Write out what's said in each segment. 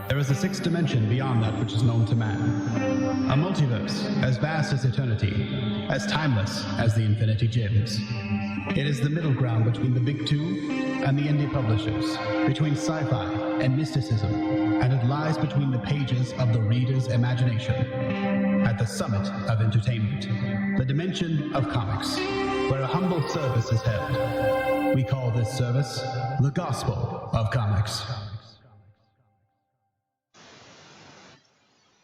There is a sixth dimension beyond that which is known to man. A multiverse as vast as eternity, as timeless as the Infinity Gems. It is the middle ground between the big two and the indie publishers, between sci-fi and mysticism, and it lies between the pages of the reader's imagination. At the summit of entertainment, the dimension of comics, where a humble service is held. We call this service the Gospel of Comics.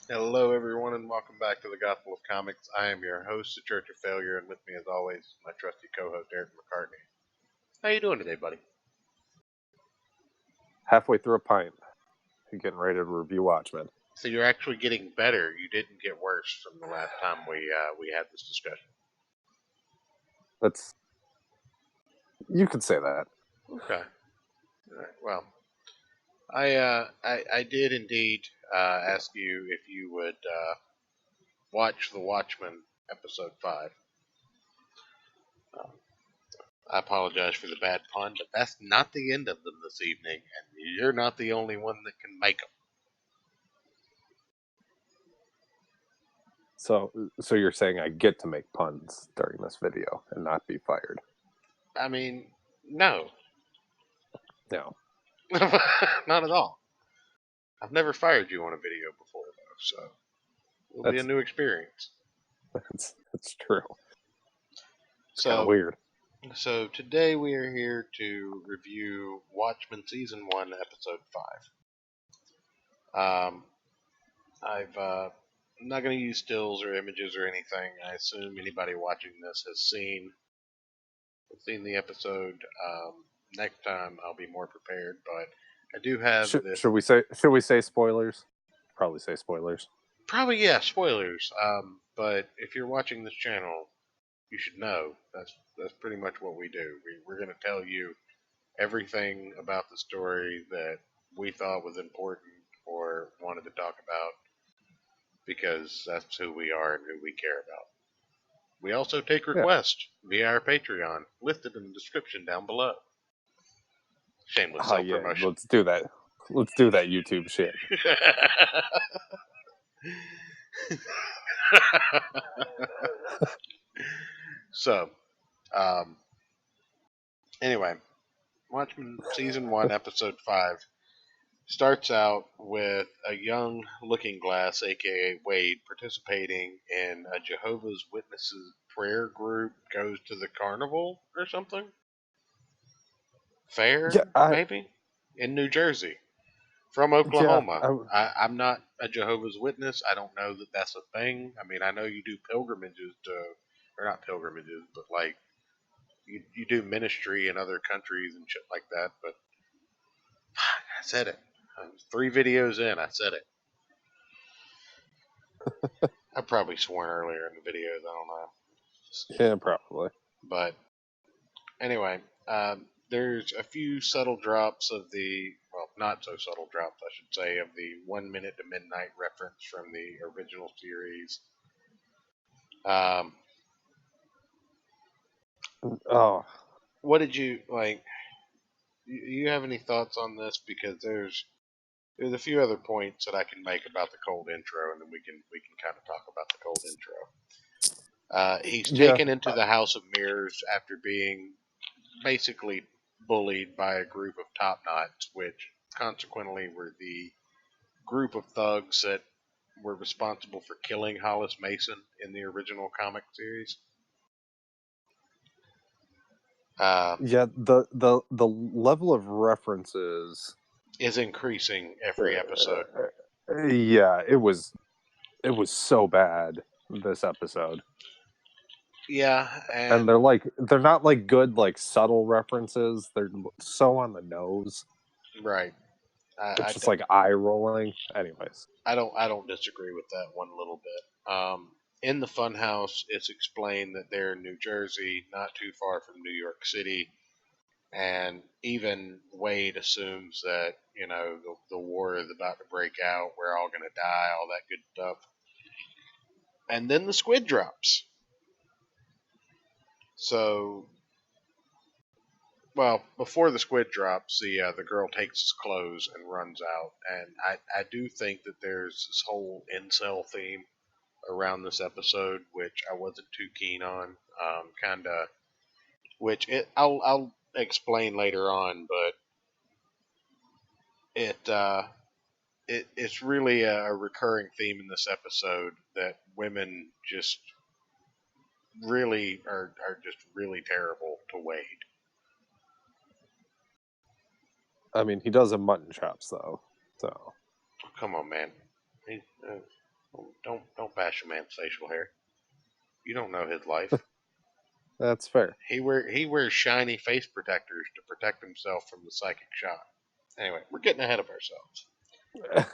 Hello, everyone, and welcome back to the Gospel of Comics. I am your host, The Church of Failure, and with me, as always, my trusty co-host, Eric McCartney. How you doing today, buddy? Halfway through a pint. You're getting ready to review Watchmen. So you're actually getting better. You didn't get worse from the last time we had this discussion. You could say that. Okay. All right. Well, I did indeed ask you if you would watch the Watchmen episode 5. I apologize for the bad pun, but that's not the end of them this evening, and you're not the only one that can make them. So you're saying I get to make puns during this video and not be fired? I mean, no. No. Not at all. I've never fired you on a video before, though, so it'll be a new experience. That's true. It's So kind of weird. So today we are here to review Watchmen Season 1, Episode 5. I'm not going to use stills or images or anything. I assume anybody watching this has seen the episode. Next time I'll be more prepared, but I do have this. Should we say spoilers? Probably say spoilers. Probably, yeah, spoilers. But if you're watching this channel, you should know that's pretty much what we do. We're going to tell you everything about the story that we thought was important or wanted to talk about, because that's who we are and who we care about. We also take requests via our Patreon, listed in the description down below. Shameless self-promotion. Let's do that. Let's do that YouTube shit. So, anyway, Watchmen Season 1, Episode 5 starts out with a young Looking Glass, a.k.a. Wade, participating in a Jehovah's Witnesses prayer group, goes to the carnival or something? Fair, maybe? In New Jersey. From Oklahoma. Yeah, I'm not a Jehovah's Witness. I don't know that that's a thing. I mean, I know you do pilgrimages or not pilgrimages, but like, you do ministry in other countries and shit like that, but I said it. I was 3 videos in, I said it. I probably swore earlier in the videos, I don't know. Yeah, probably. But anyway, there's a few subtle drops of not so subtle drops, I should say, of the 1 Minute to Midnight reference from the original series. What did you like? You have any thoughts on this? Because there's a few other points that I can make about the cold intro, and then we can kind of talk about the cold intro. He's taken into the House of Mirrors after being basically bullied by a group of top-knots, which consequently were the group of thugs that were responsible for killing Hollis Mason in the original comic series. The level of references is increasing every episode. It was so bad this episode. Yeah, and they're not like good, like, subtle references. They're so on the nose. Right. It's just like eye rolling. Anyways, I don't disagree with that one little bit. In the Funhouse, it's explained that they're in New Jersey, not too far from New York City, and even Wade assumes that the war is about to break out. We're all gonna die. All that good stuff. And then the squid drops. So well, before the squid drops, the girl takes his clothes and runs out, and I do think that there's this whole incel theme around this episode, which I wasn't too keen on. Kind of, which I'll explain later on, but it it's really a recurring theme in this episode that women just really are just really terrible to Wade. I mean, he does have mutton chops though, so Come on, man. Don't bash a man's facial hair. You don't know his life. that's fair. He wears shiny face protectors to protect himself from the psychic shot. Anyway, we're getting ahead of ourselves.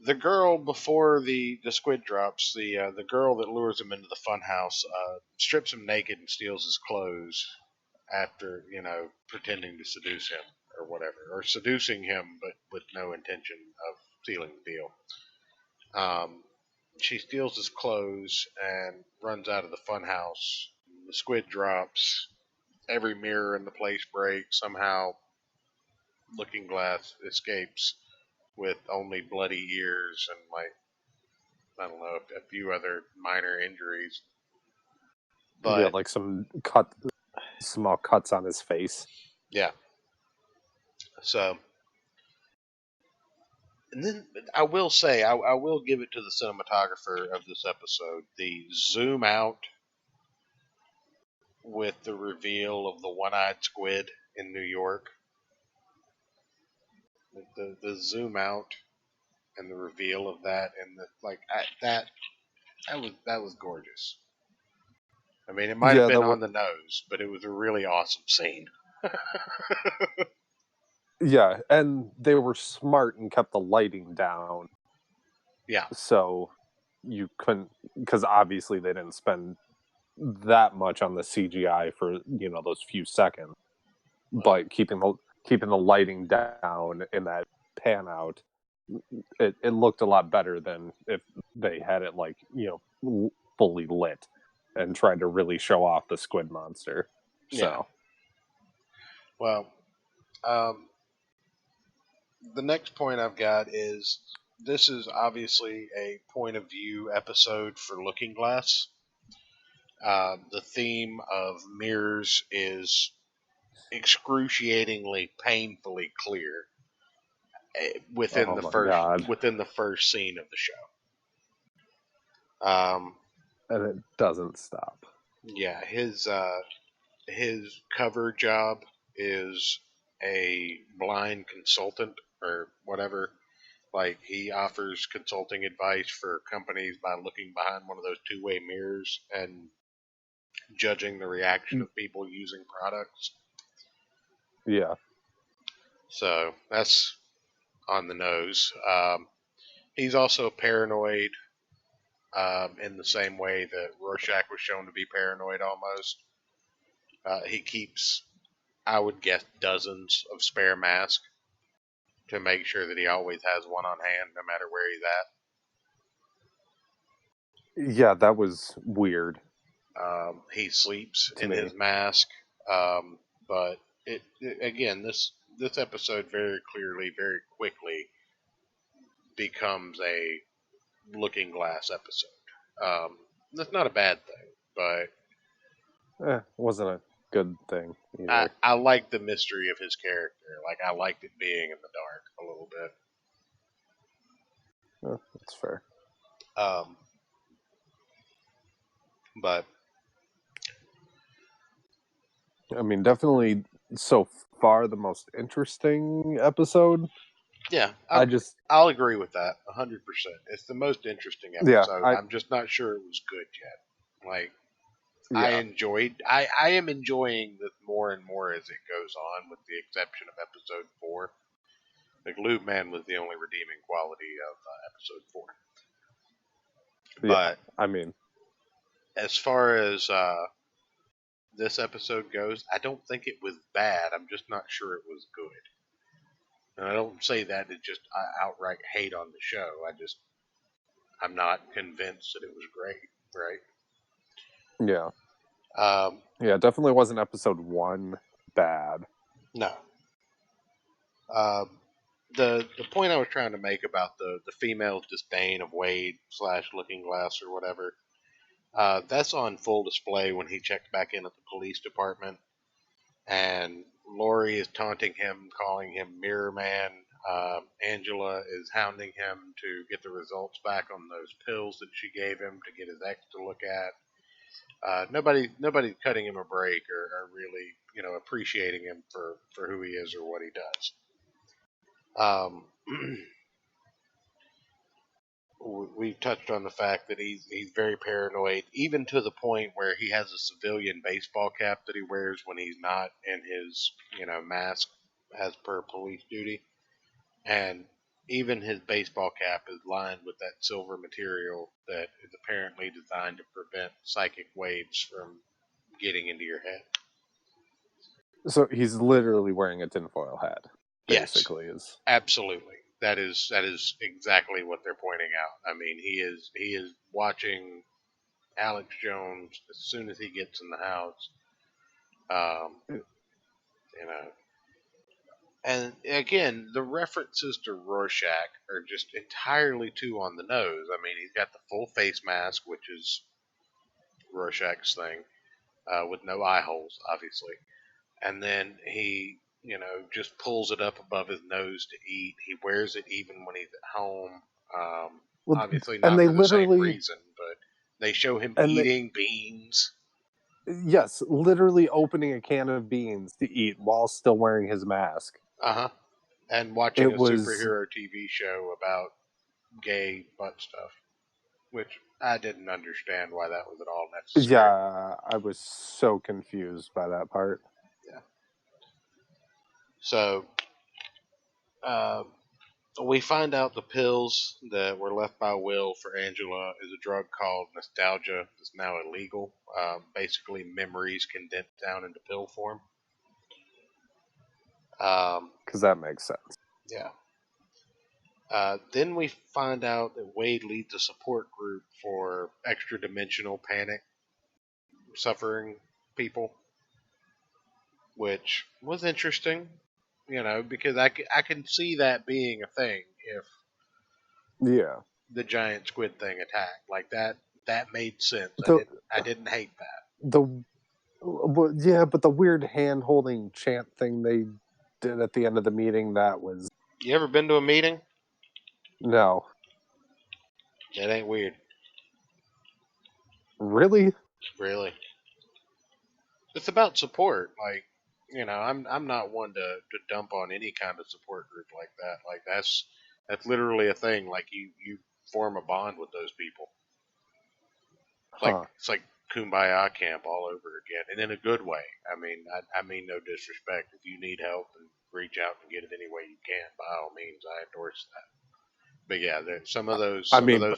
The girl before the squid drops, the girl that lures him into the funhouse, strips him naked and steals his clothes after pretending to seduce him or whatever, or seducing him but with no intention of sealing the deal. She steals his clothes and runs out of the funhouse. The squid drops. Every mirror in the place breaks. Somehow, Looking Glass escapes with only bloody ears and I don't know, a few other minor injuries. But yeah, like some small cuts on his face. yeah, so. And then I will say, I will give it to the cinematographer of this episode. The zoom out with the reveal of the one-eyed squid in New York, the zoom out and the reveal of that, and that was gorgeous. I mean, it might have Yeah, been on the nose, but it was a really awesome scene. yeah, and they were smart and kept the lighting down. Yeah, So you couldn't, because obviously they didn't spend that much on the CGI for those few seconds, but keeping the lighting down in that pan out, it looked a lot better than if they had it fully lit and tried to really show off the squid monster. yeah. So Well, um, the next point I've got is this is obviously a point of view episode for Looking Glass. The theme of mirrors is excruciatingly, painfully clear oh my god, within the first scene of the show. and it doesn't stop. Yeah, his cover job is a blind consultant or whatever. Like he offers consulting advice for companies by looking behind one of those two-way mirrors and judging the reaction of people using products. Yeah. So that's on the nose. He's also paranoid in the same way that Rorschach was shown to be paranoid almost. He keeps, I would guess, dozens of spare masks to make sure that he always has one on hand no matter where he's Yeah, that was weird. at. He sleeps To in me. his mask, but again, this episode very clearly, very quickly becomes a Looking Glass episode. That's not a bad thing, but Wasn't a good thing either. I like the mystery of his character. Like I liked it being in the dark a little bit. That's fair. Um, but I mean, definitely so far the most interesting episode. yeah, I'll agree with that 100%. It's the most interesting episode. Yeah, I'm just not sure it was good yet. Like yeah. I am enjoying this more and more as it goes on, with the exception of episode 4. Like Lube Man was the only redeeming quality of episode 4. But I mean, as far as this episode goes, I don't think it was bad. I'm just not sure it was good. And I don't say that to just outright hate on the show. I'm not convinced that it was great, right? yeah. Um, Yeah, it definitely wasn't episode 1, bad. No. The point I was trying to make about the female's disdain of Wade / Looking Glass or whatever, that's on full display when he checked back in at the police department, and Lori is taunting him, calling him Mirror Man. Angela is hounding him to get the results back on those pills that she gave him to get his ex to look at. Nobody's cutting him a break or really, appreciating him for who he is or what he does. We touched on the fact that he's very paranoid, even to the point where he has a civilian baseball cap that he wears when he's not in his, mask as per police duty. And even his baseball cap is lined with that silver material that is apparently designed to prevent psychic waves from getting into your head. So he's literally wearing a tinfoil hat. Basically, Yes, absolutely. That is exactly what they're pointing out. I mean, he is watching Alex Jones as soon as he gets in the house. You know, and again, the references to Rorschach are just entirely too on the nose. I mean, he's got the full face mask, which is Rorschach's thing, with no eye holes, obviously. And then he, just pulls it up above his nose to eat. He wears it even when he's at home. Obviously not for the same reason, but they show him eating beans. Yes, literally opening a can of beans to eat while still wearing his mask. And watching a superhero TV show about gay butt stuff, which I didn't understand why that was at all necessary. Yeah, I was so confused by that part. Yeah. So, we find out the pills that were left by Will for Angela is a drug called nostalgia. It's now illegal. Basically, memories condensed down into pill form. Because that makes sense. Yeah. Then we find out that Wade leads a support group for extra-dimensional panic suffering people, which was interesting, because I can see that being a thing if the giant squid thing attacked. Like that made sense. I didn't hate that. But the weird hand-holding chant thing they did at the end of the meeting, that was... You ever been to a meeting? No. That ain't weird. Really? Really. It's about support. Like, I'm not one to dump on any kind of support group like that. Like that's literally a thing. Like you form a bond with those people. It's like Kumbaya camp all over again, and in a good way. I mean, I mean no disrespect. If you need help, and reach out and get it any way you can. By all means, I endorse that. But yeah, some of those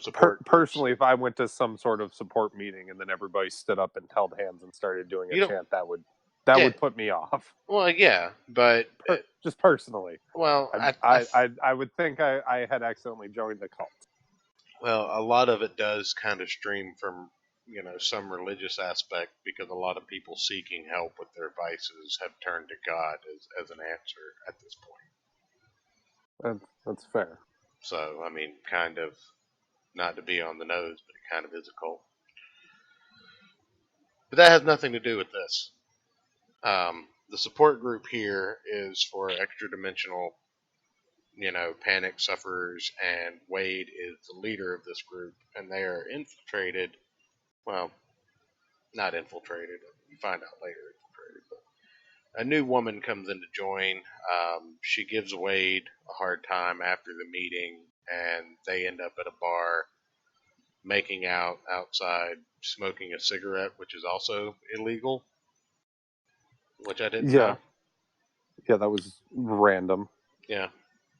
support personally, if I went to some sort of support meeting and then everybody stood up and held hands and started doing a chant, that would put me off. Well, yeah, but just personally. Well, I would think I had accidentally joined the cult. Well, a lot of it does kind of stream from some religious aspect, because a lot of people seeking help with their vices have turned to God as an answer at this point. That's fair. So, I mean, kind of, not to be on the nose, but it kind of is a cult. But that has nothing to do with this. The support group here is for extra-dimensional, panic sufferers, and Wade is the leader of this group, and they are infiltrated. Well, not infiltrated. You find out later infiltrated, but a new woman comes in to join. She gives Wade a hard time after the meeting, and they end up at a bar making out outside, smoking a cigarette, which is also illegal, which I didn't know. Yeah, that was random. Yeah,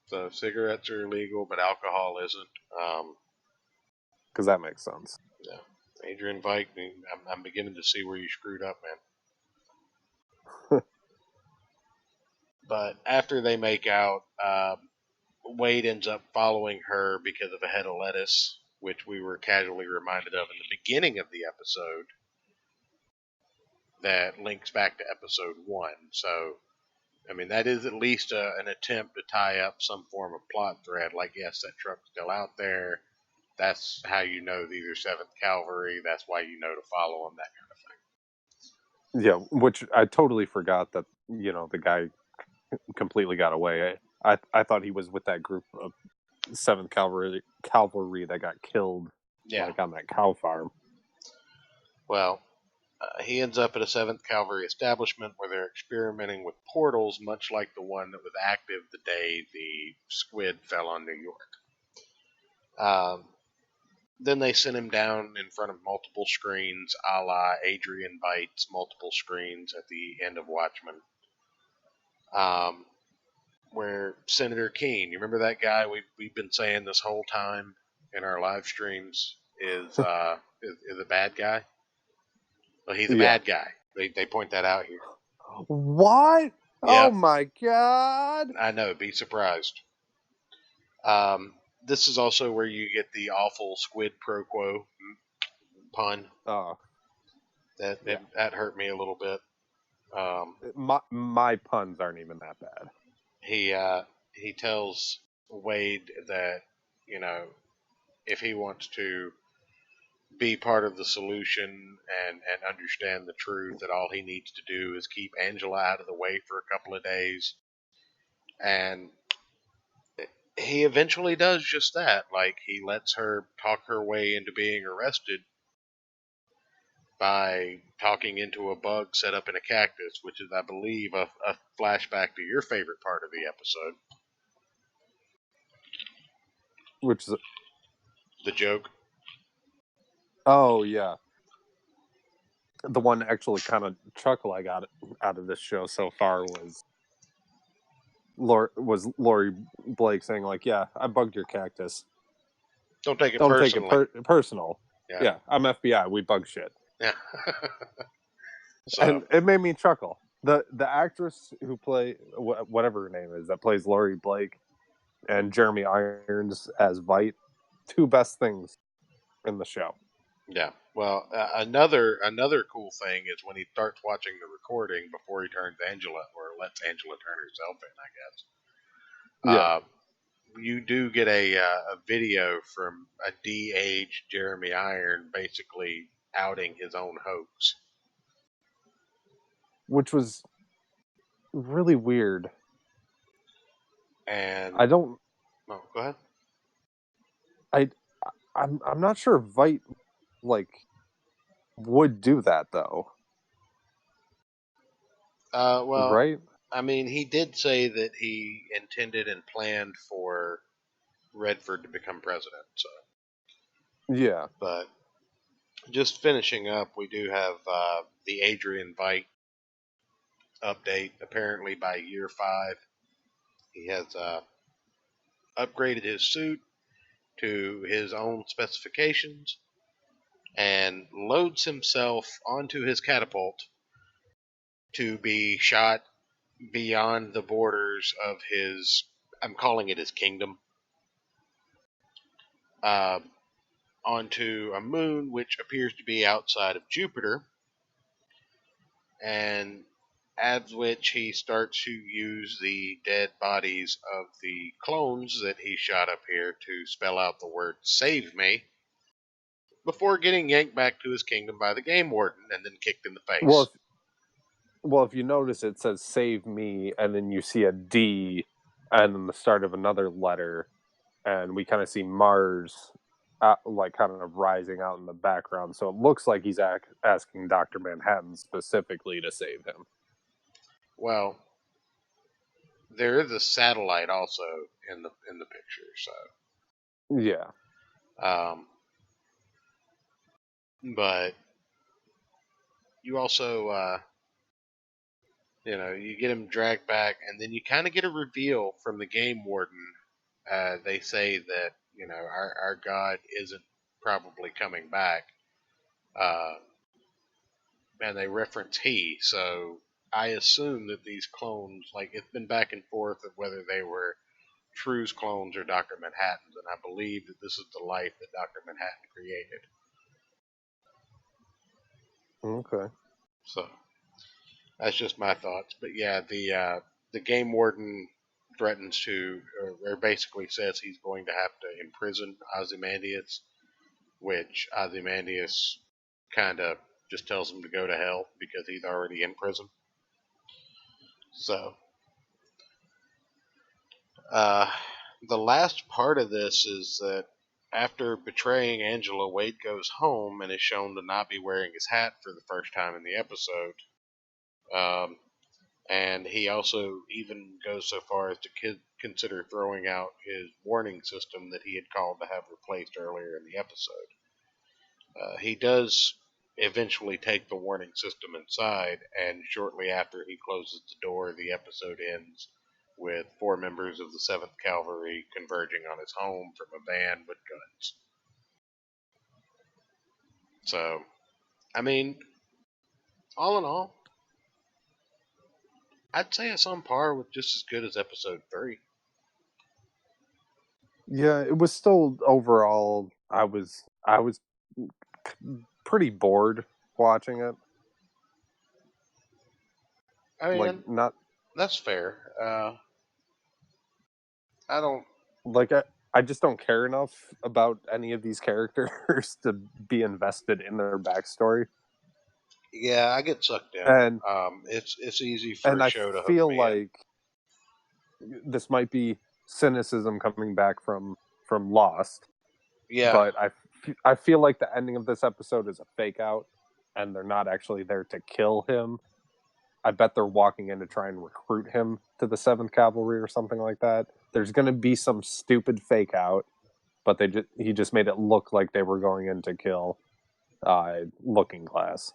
so cigarettes are illegal, but alcohol isn't. Because that makes sense. Yeah, Adrian Vike, I'm beginning to see where you screwed up, man. But after they make out, Wade ends up following her because of a head of lettuce, which we were casually reminded of in the beginning of the episode. that links back to episode 1. So, I mean, that is at least an attempt to tie up some form of plot thread. Like, yes, that truck's still out there. That's how you know these are 7th Cavalry. That's why you know to follow them, that kind of thing. Yeah, which I totally forgot that, the guy completely got away. I thought he was with that group of 7th Cavalry that got killed, Yeah. on that cow farm. Well, he ends up at a 7th Cavalry establishment where they're experimenting with portals, much like the one that was active the day the squid fell on New York. Then they sent him down in front of multiple screens, a la Adrian Bites, multiple screens at the end of Watchmen. Where Senator Keene, you remember that guy we've been saying this whole time in our live streams is a bad guy? Well, he's a bad guy. They point that out here. What? Yep. Oh my god! I know, be surprised. This is also where you get the awful squid pro quo pun. Oh, That hurt me a little bit. my puns aren't even that bad. He tells Wade that, if he wants to be part of the solution and understand the truth, that all he needs to do is keep Angela out of the way for a couple of days. And he eventually does just that. Like, he lets her talk her way into being arrested by talking into a bug set up in a cactus, which is, I believe, a flashback to your favorite part of the episode. Which is... The joke. Oh, yeah. The one actually kind of chuckle I got out of this show so far was Lori Blake saying, like, yeah, I bugged your cactus. Don't take it Don't personally. take it personal. Yeah. Yeah, I'm FBI. We bug shit. Yeah. So, and it made me chuckle. The actress who whatever her name is, that plays Lori Blake, and Jeremy Irons as Vite, two best things in the show. Yeah. Well, another cool thing is when he starts watching the recording before he turns Angela, or lets Angela turn herself in, I guess. Yeah. You do get a video from a de-aged Jeremy Iron basically outing his own hoax. Which was really weird. And I don't... Oh, go ahead. I'm not sure Vite, would do that, though. Well, right? I mean, he did say that he intended and planned for Redford to become president, so. Yeah. But just finishing up, we do have the Adrian Vite update. Apparently by year 5, he has upgraded his suit to his own specifications and loads himself onto his catapult to be shot beyond the borders of his, I'm calling it his kingdom, onto a moon which appears to be outside of Jupiter, and as which he starts to use the dead bodies of the clones that he shot up here to spell out the word "save me," before getting yanked back to his kingdom by the game warden and then kicked in the face. Well, if you notice, it says "save me," and then you see a D, and then the start of another letter, and we kind of see Mars, kind of rising out in the background. So it looks like he's asking Dr. Manhattan specifically to save him. Well, there is a satellite also in the picture, so yeah. But you also, you get him dragged back, and then you kind of get a reveal from the game warden. They say that our god isn't probably coming back, and they reference he. So I assume that these clones, it's been back and forth of whether they were True's clones or Dr. Manhattan's, and I believe that this is the life that Dr. Manhattan created. Okay. So That's just my thoughts. But yeah, the game warden threatens to, or basically says he's going to have to imprison Ozymandias, which Ozymandias kind of just tells him to go to hell because he's already in prison. So, uh, the last part of this is that after betraying Angela, Wade goes home and is shown to not be wearing his hat for the first time in the episode. Um, and he also even goes so far as to consider throwing out his warning system that he had called to have replaced earlier in the episode. He does eventually take the warning system inside, and shortly after he closes the door, the episode ends with 4 members of the 7th Cavalry converging on his home from a van with guns. So, I mean, all in all, I'd say it's on par with just as good as episode 3. Yeah, it was still overall. I was pretty bored watching it. I mean, Like not that's fair. I don't. like I just don't care enough about any of these characters to be invested in their backstory. Yeah, I get sucked in. And It's easy for a I show to hook feel me like this might be cynicism coming back from Lost. Yeah. But I feel like the ending of this episode is a fake out, and they're not actually there to kill him. I bet they're walking in to try and recruit him to the 7th Cavalry or something like that. There's going to be some stupid fake out, but he just made it look like they were going in to kill Looking Glass.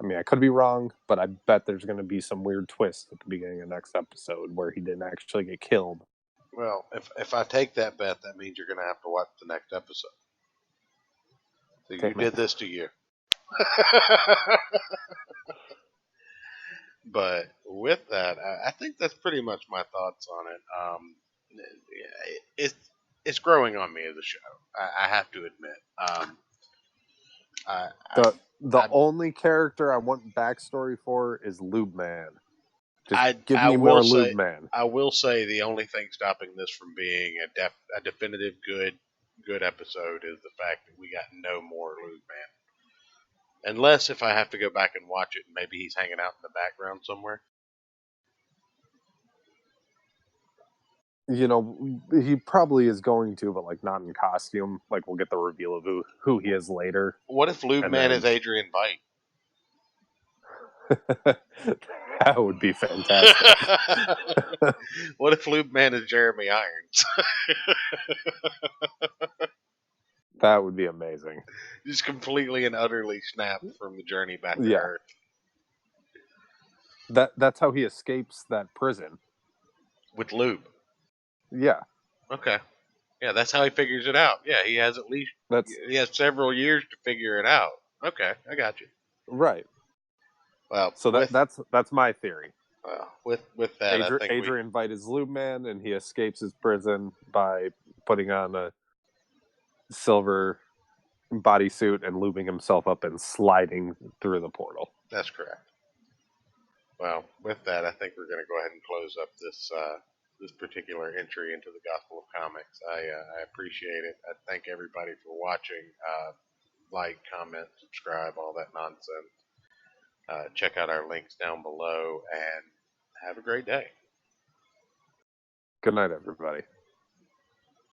I mean, I could be wrong, but I bet there's going to be some weird twist at the beginning of the next episode where he didn't actually get killed. Well, if I take that bet, that means you're going to have to watch the next episode. So you did this to you. But with that, I think that's pretty much my thoughts on it. It's growing on me as a show. I have to admit. The only character I want backstory for is Lube Man. Just give me more Lube Man. I will say the only thing stopping this from being a definitive good episode is the fact that we got no more Lube Man. Unless if I have to go back and watch it, maybe he's hanging out in the background somewhere. You know, he probably is going to, but like not in costume. Like we'll get the reveal of who he is later. What if Lube Man is Adrian Veidt? That would be fantastic. What if Lube Man is Jeremy Irons? That would be amazing. Just completely and utterly snapped from the journey back to Earth. That's how he escapes that prison. With Lube. Yeah. Okay. Yeah, that's how he figures it out. Yeah, he has he has several years to figure it out. Okay, I got you. Right. Well, so that's my theory. Well, with that, I think Adrian Veidt is Lube Man, and he escapes his prison by putting on a silver bodysuit and lubing himself up and sliding through the portal. That's correct. Well, with that, I think we're going to go ahead and close up this particular entry into the Gospel of Comics. I appreciate it. I thank everybody for watching. Like, comment, subscribe, all that nonsense. Check out our links down below, and have a great day. Good night, everybody.